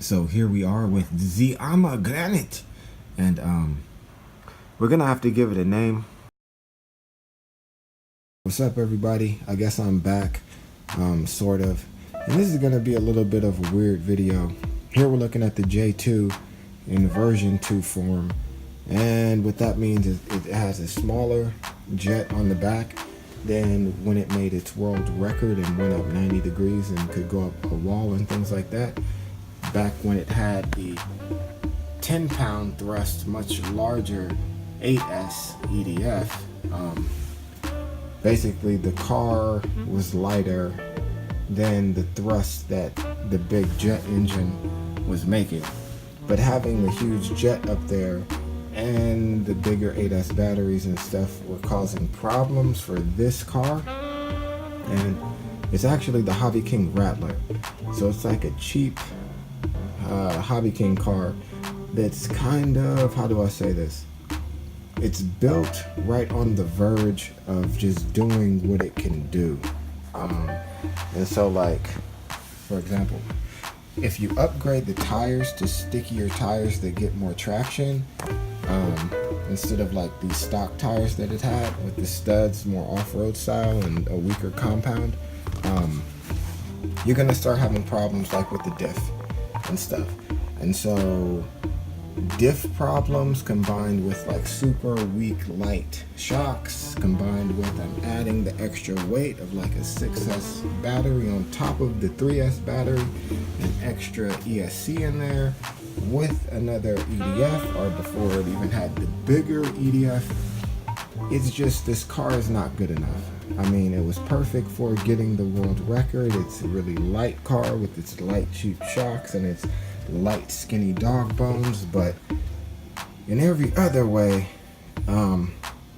So here we are with the Ama Granite, and we're gonna have to give it a name. What's up, everybody? I guess I'm back, sort of, and this is gonna be a little bit of a weird video. Here we're looking at the J2 in version 2 form, and what that means is it has a smaller jet on the back than when it made its world record and went up 90 degrees and could go up a wall and things like that. Back when it had the 10-pound thrust, much larger 8S EDF, basically the car was lighter than the thrust that the big jet engine was making. But having the huge jet up there and the bigger 8S batteries and stuff were causing problems for this car. And it's actually the Hobby King Rattler. So it's like a cheap Hobby King car that's kind of, how do I say this? It's built right on the verge of just doing what it can do. And so, like, for example, if you upgrade the tires to stickier tires that get more traction, instead of like these stock tires that it had with the studs more off-road style and a weaker compound, you're gonna start having problems like with the diff and stuff. And so diff problems combined with like super weak light shocks, combined with adding the extra weight of like a 6S battery on top of the 3S battery, an extra ESC in there with another EDF, or before it even had the bigger EDF. It's just, this car is not good enough. I mean, it was perfect for getting the world record. It's a really light car with its light cheap shocks and its light skinny dog bones, but in every other way,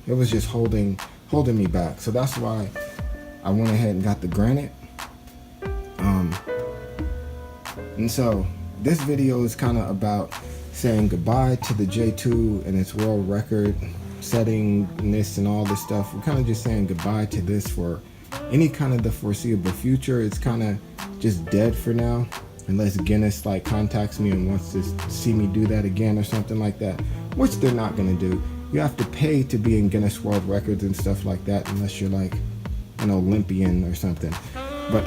it was just holding me back. So that's why I went ahead and got the Granite. And so this video is kind of about saying goodbye to the J2 and its world record setting this and all this stuff. We're kind of just saying goodbye to this for any kind of the foreseeable future. It's kind of just dead for now, unless Guinness like contacts me and wants to see me do that again or something like that, which they're not going to do. You have to pay to be in Guinness World Records and stuff like that, unless you're like an Olympian or something. But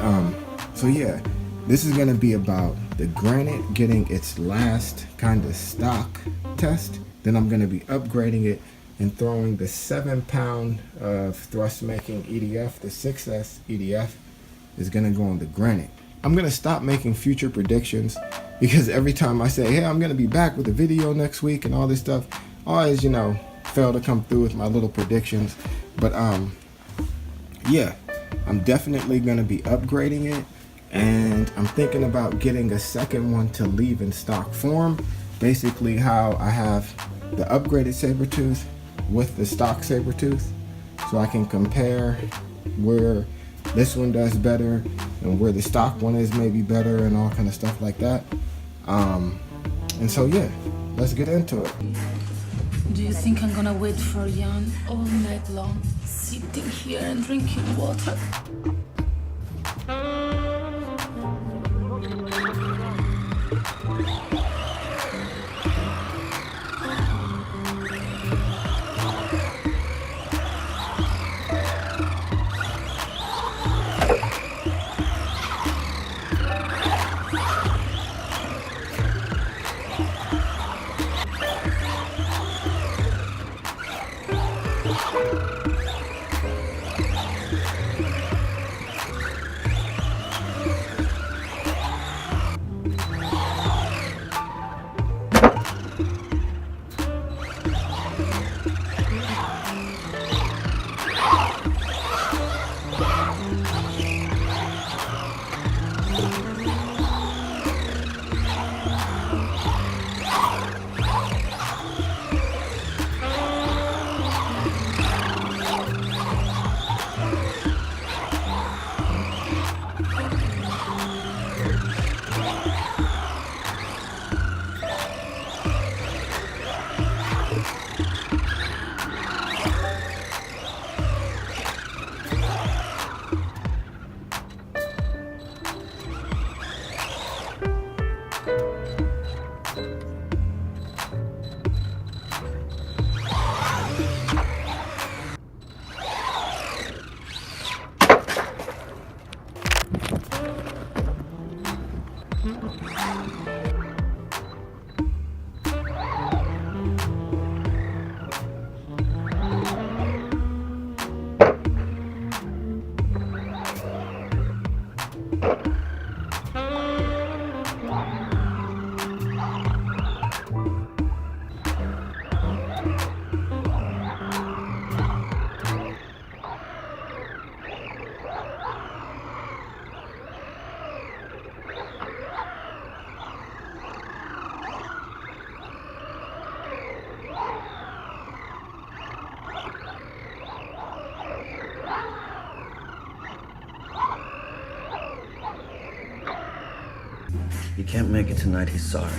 so yeah, this is going to be about the Granite getting its last kind of stock test. Then I'm going to be upgrading it and throwing the 7-pound of thrust making EDF, the 6S EDF, is going to go on the Granite. I'm going to stop making future predictions, because every time I say, hey, I'm going to be back with a video next week and all this stuff, I always, fail to come through with my little predictions. But yeah, I'm definitely going to be upgrading it, and I'm thinking about getting a second one to leave in stock form. Basically how I have the upgraded Sabertooth with the stock Sabertooth, so I can compare where this one does better and where the stock one is maybe better and all kind of stuff like that. And so yeah, let's get into it. Do you think I'm gonna wait for Jan all night long, sitting here and drinking water? You can't make it tonight, he's sorry.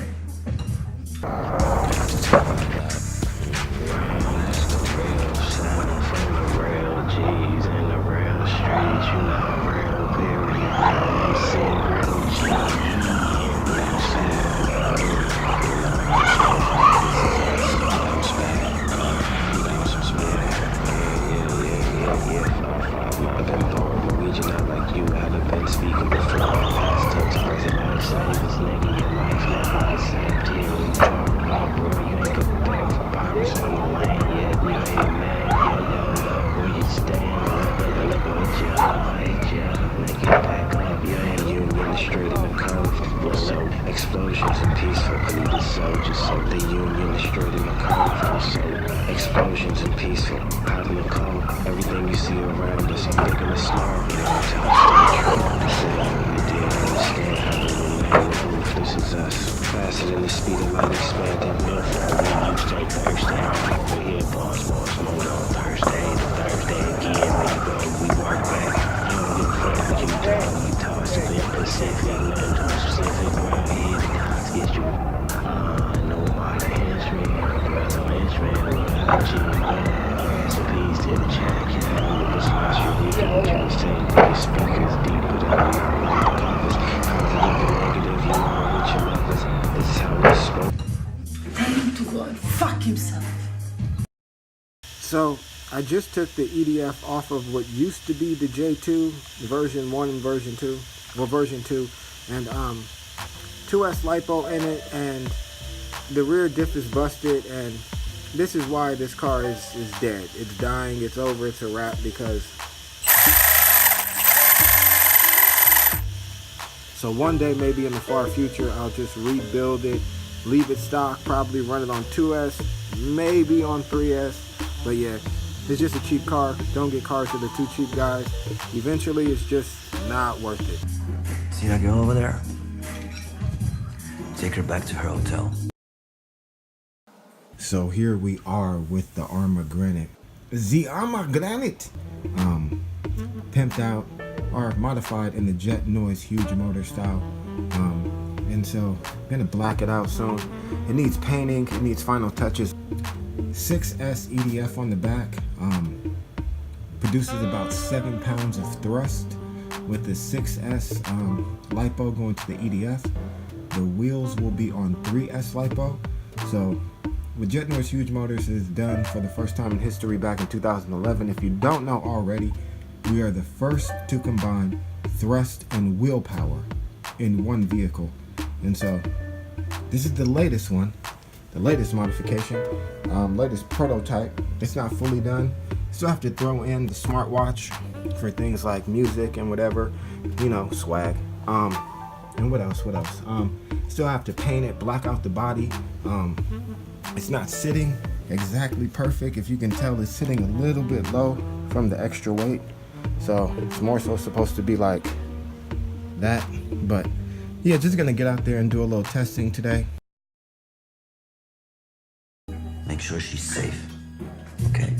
Explosions and peaceful, pleaded soldiers, so the union is straight in the cold. So explosions and peaceful, out in the cold. Everything you see around us, I'm thinking it's smart. You know, to stay true. Say you did understand how to remain the roof. This is us, faster than the speed of light expanding. Real far when you stay thirsty. But here, boss, hold on. Thursday again. Where you go? We work back. You don't give a fuck. You talk. You talk. So they Pacific, nothing too specific. Right here, the cops get you. Nobody henchman, brother henchman, without you. Rest in peace to the chat. With the smash you, we can just say the speakers deeper than we are. Positive and negative, you are what you love us. This is how we spoke. Tell him to go and fuck himself. So I just took the EDF off of what used to be the J2 version 1 and version 2, well version 2, and 2S LiPo in it, and the rear diff is busted, and this is why this car is dead. It's dying, it's over, it's a wrap, because so one day, maybe in the far future, I'll just rebuild it, leave it stock, probably run it on 2S, maybe on 3S, but yeah, it's just a cheap car. Don't get cars that are too cheap, guys. Eventually, it's just not worth it. See that girl over there? Take her back to her hotel. So here we are with the Arma Granite. The Arma Granite! Pimped out or modified in the Jet Noise Huge Motor style. And so, I'm gonna black it out soon. It needs painting, it needs final touches. 6S EDF on the back. Produces about 7 pounds of thrust with the 6S LiPo going to the EDF. The wheels will be on 3S LiPo. So what Jet Noise Huge Motors has done for the first time in history back in 2011, if you don't know already, we are the first to combine thrust and wheel power in one vehicle. And so this is the latest one, the latest modification, latest prototype. It's not fully done. Still have to throw in the smartwatch for things like music and whatever, you know, swag. And what else? Still have to paint it, black out the body. It's not sitting exactly perfect. If you can tell, it's sitting a little bit low from the extra weight. So it's more so supposed to be like that. But yeah, just gonna get out there and do a little testing today. Make sure she's safe, okay?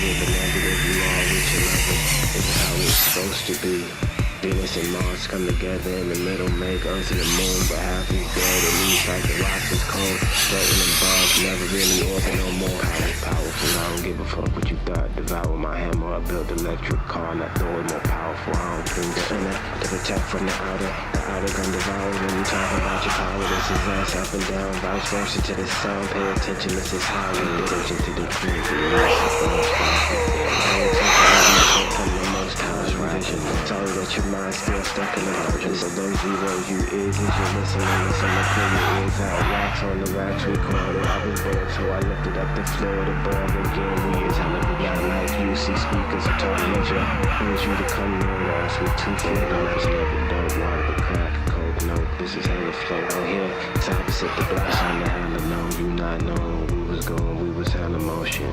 positive and negative, we all reach a level. This is how it's supposed to be. Venus and Mars come together in the middle, make Earth and the moon, but half is dead, at least like the rocks is cold. Floating above, never really orbit no more. Powerful, I don't give a fuck what you thought. Devour my hammer, I built electric car, not throw it more powerful. I don't bring the inner to protect from the outer gun devour. When you talk about your power, this is us, up and down, vice versa to the sound. Pay attention, this is how we pay attention to the truth. From the most high vision. Sorry that your mind's still stuck in the version. So those zeros you is you listen to pull your ears out. Wax on the wax recorded. I was bored, so I lifted up the floor. The bar again. We is hell of a guy like you. See speakers are talking at you. Urge you to come near us with 2 kilograms. Never dope, water, but crack, coke, no. This is how it flow out here. It's opposite the blast on the hella know. You not knowing where we was going. We was hella motion.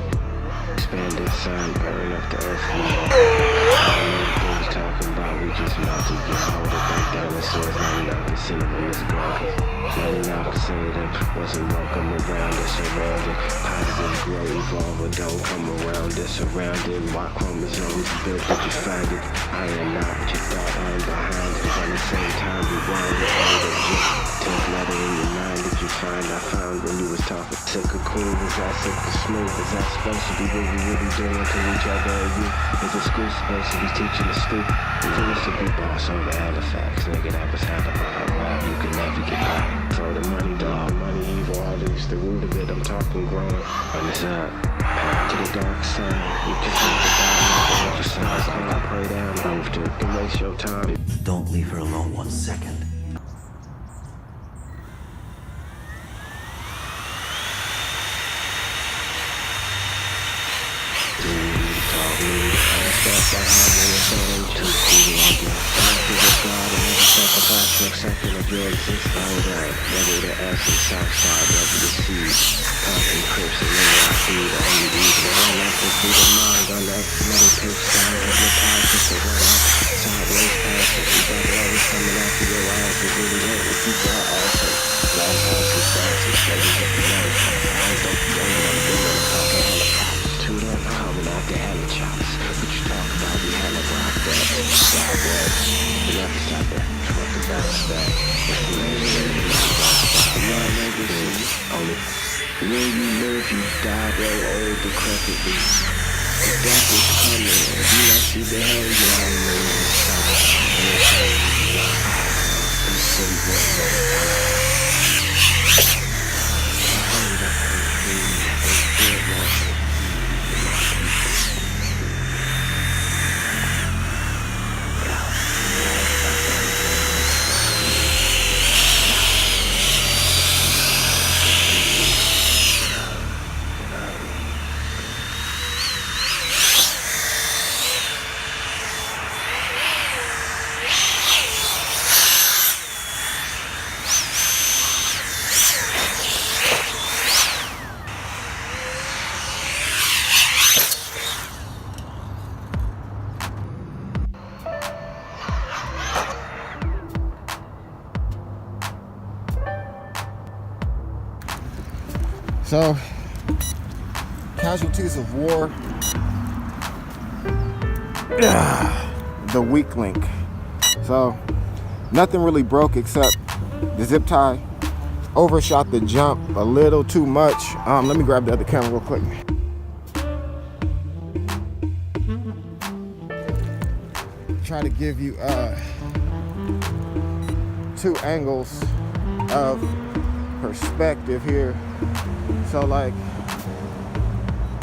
Expanded sun, burning up the earth. I don't know what he's talking about, we just about to get hold of that dinosaurs. 99% of them is gone. 99% of them wasn't welcome around us, surrounded. Positive, grow, evolve, but don't come around us, surrounded. My chromosomes built that you find it. I am not what you thought, I am behind it. At the same time, we wind it, hold it, just 10th letter in your mind that you find. I found when you was talking. Sick of cool, was that sick of smooth? Is that supposed to be what we really doing to each other or you? Is the school supposed to be teaching the school? If it was to be boss over Halifax, nigga, that was hella rap. You can never get back. Throw the money, dog, money, evil, all this, the root of it, I'm talking growing. And it's up, to the dark side. You just need to die, you signs, call, I pray down, move to, can waste your time. Don't leave her alone 1 second. Second of your existence, alright. Whether the S and South Side, whether the seas, Compton, Crips, and then I see the only reason. One up to see the mind, on the metal pitch down, hypnotized, just a run out. Sideways past it, you got always coming after your eyes, it really ain't what you got also. Long house is fast, it's steady, if you know it's fast. I don't think you don't know what I'm doing, talking helicopters. Two them coming out the hella chops. What you talk about, we hella rock that. Sideways, the left side there. That's that. It's the legacy. Only when you live, you die, grow old, decrepitly. The death is coming. If you not see the hell, you are So, casualties of war. The weak link. So, nothing really broke except the zip tie. Overshot the jump a little too much. Let me grab the other camera real quick. Try to give you 2 angles of perspective here. So like,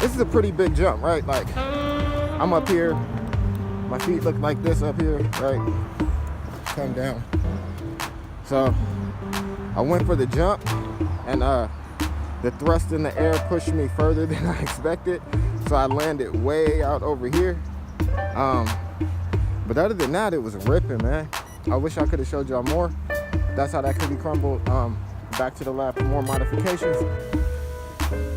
this is a pretty big jump, right? Like, I'm up here, my feet look like this up here, right? Come down. So I went for the jump, and the thrust in the air pushed me further than I expected. So I landed way out over here. But other than that, it was ripping, man. I wish I could have showed y'all more. That's how that cookie crumbled. Back to the lab for more modifications.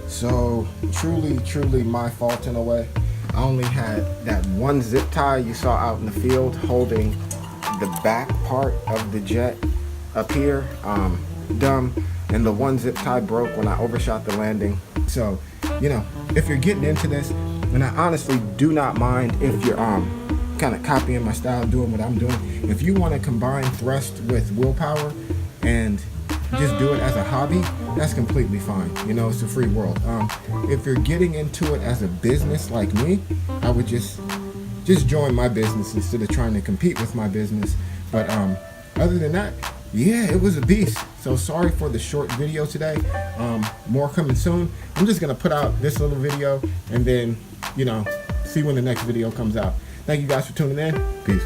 So truly my fault in a way. I only had that one zip tie you saw out in the field holding the back part of the jet up here, dumb, and the one zip tie broke when I overshot the landing. So, you know, if you're getting into this, And I honestly do not mind if you're kind of copying my style, doing what I'm doing. If you want to combine thrust with willpower and just do it as a hobby, that's completely fine. You know, it's a free world. If you're getting into it as a business like me, I would just join my business instead of trying to compete with my business. But other than that, yeah, it was a beast. So sorry for the short video today. More coming soon. I'm just gonna put out this little video and then, you know, see when the next video comes out. Thank you guys for tuning in. Peace.